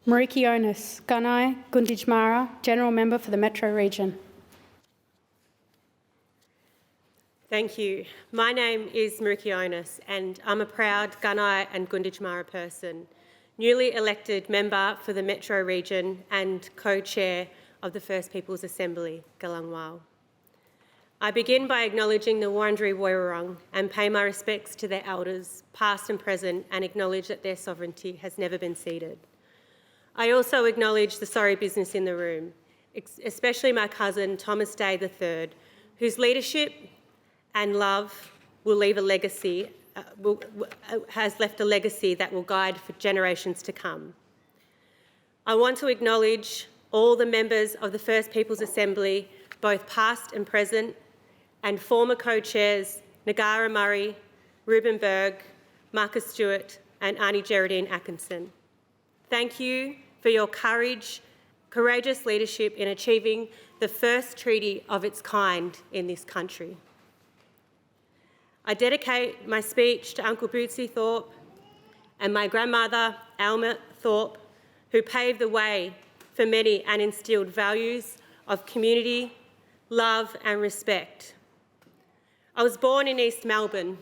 Meriki Onus, Gunai, Gunditjmara, General Member for the Metro Region. Thank you. My name is Meriki Onus and I'm a proud Gunai and Gunditjmara person, newly elected member for the Metro Region and co-chair of the First Peoples Assembly, Gellung Warl. I begin by acknowledging the Wurundjeri Woiwurrung and pay my respects to their elders, past and present, and acknowledge that their sovereignty has never been ceded. I also acknowledge the sorry business in the room, especially my cousin Thomas Day III, whose leadership and love will leave a legacy, has left a legacy that will guide for generations to come. I want to acknowledge all the members of the First Peoples Assembly, both past and present, and former co-chairs Nagara Murray, Ruben Berg, Marcus Stewart and Arnie Geraldine Atkinson. Thank you for your courageous leadership in achieving the first treaty of its kind in this country. I dedicate my speech to Uncle Bootsy Thorpe and my grandmother, Alma Thorpe, who paved the way for many and instilled values of community, love and respect. I was born in East Melbourne,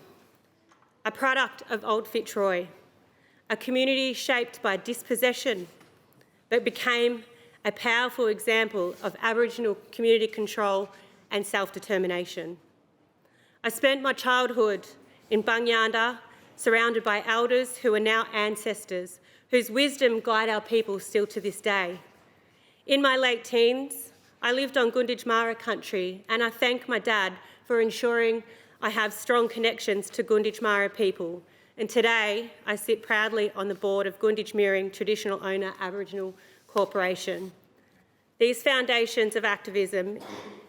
a product of Old Fitzroy, a community shaped by dispossession, but became a powerful example of Aboriginal community control and self-determination. I spent my childhood in Bungyanda, surrounded by elders who are now ancestors, whose wisdom guide our people still to this day. In my late teens, I lived on Gunditjmara country, and I thank my dad for ensuring I have strong connections to Gunditjmara people. And today, I sit proudly on the board of Gunditjmering Traditional Owner Aboriginal Corporation. These foundations of activism,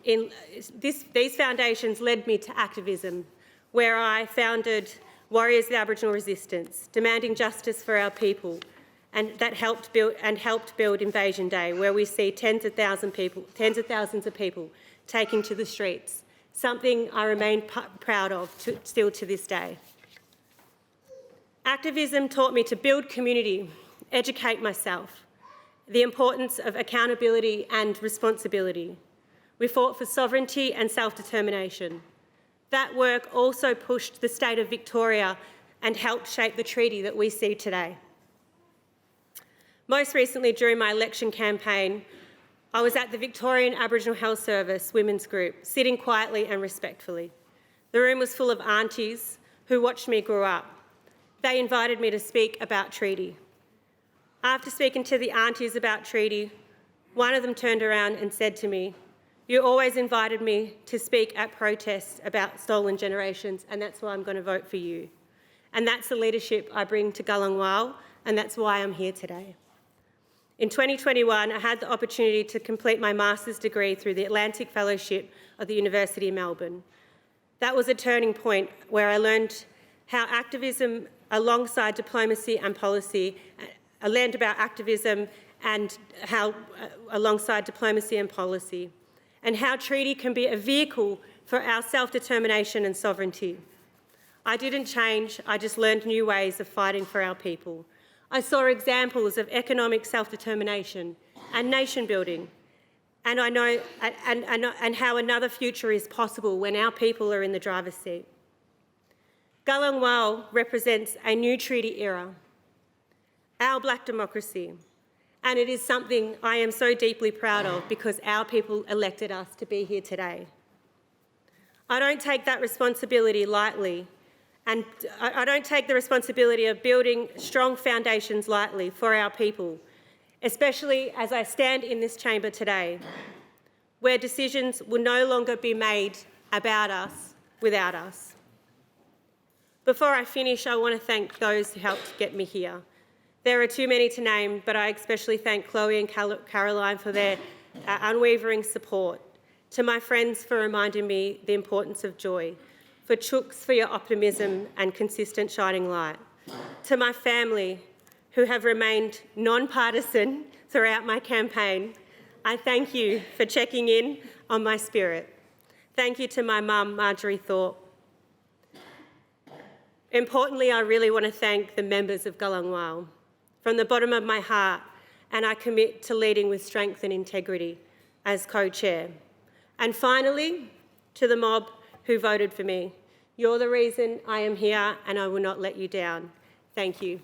these foundations led me to activism, where I founded Warriors of the Aboriginal Resistance, demanding justice for our people, and that helped build Invasion Day, where we see tens of thousands of people taking to the streets, something I remain proud of still to this day. Activism taught me to build community, educate myself, the importance of accountability and responsibility. We fought for sovereignty and self-determination. That work also pushed the state of Victoria and helped shape the treaty that we see today. Most recently, during my election campaign, I was at the Victorian Aboriginal Health Service Women's Group, sitting quietly and respectfully. The room was full of aunties who watched me grow up. They invited me to speak about treaty. After speaking to the aunties about treaty, one of them turned around and said to me, "You always invited me to speak at protests about stolen generations, and that's why I'm going to vote for you." And that's the leadership I bring to Gellung Warl, and that's why I'm here today. In 2021, I had the opportunity to complete my master's degree through the Atlantic Fellowship of the University of Melbourne. That was a turning point where I learned how activism alongside diplomacy and policy, I learned about activism and how alongside diplomacy and policy, and how treaty can be a vehicle for our self-determination and sovereignty. I didn't change, I just learned new ways of fighting for our people. I saw examples of economic self-determination and nation building, and I know and how another future is possible when our people are in the driver's seat. Gellung Warl represents a new treaty era, our black democracy, and it is something I am so deeply proud of because our people elected us to be here today. I don't take that responsibility lightly, and I don't take the responsibility of building strong foundations lightly for our people, especially as I stand in this chamber today, where decisions will no longer be made about us without us. Before I finish, I want to thank those who helped get me here. There are too many to name, but I especially thank Chloe and Caroline for their unwavering support, to my friends for reminding me the importance of joy, for Chooks for your optimism and consistent shining light, to my family who have remained non-partisan throughout my campaign. I thank you for checking in on my spirit. Thank you to my mum, Marjorie Thorpe. Importantly, I really want to thank the members of Gellung Warl. From the bottom of my heart, and I commit to leading with strength and integrity as co-chair. And finally, to the mob who voted for me, you're the reason I am here and I will not let you down. Thank you.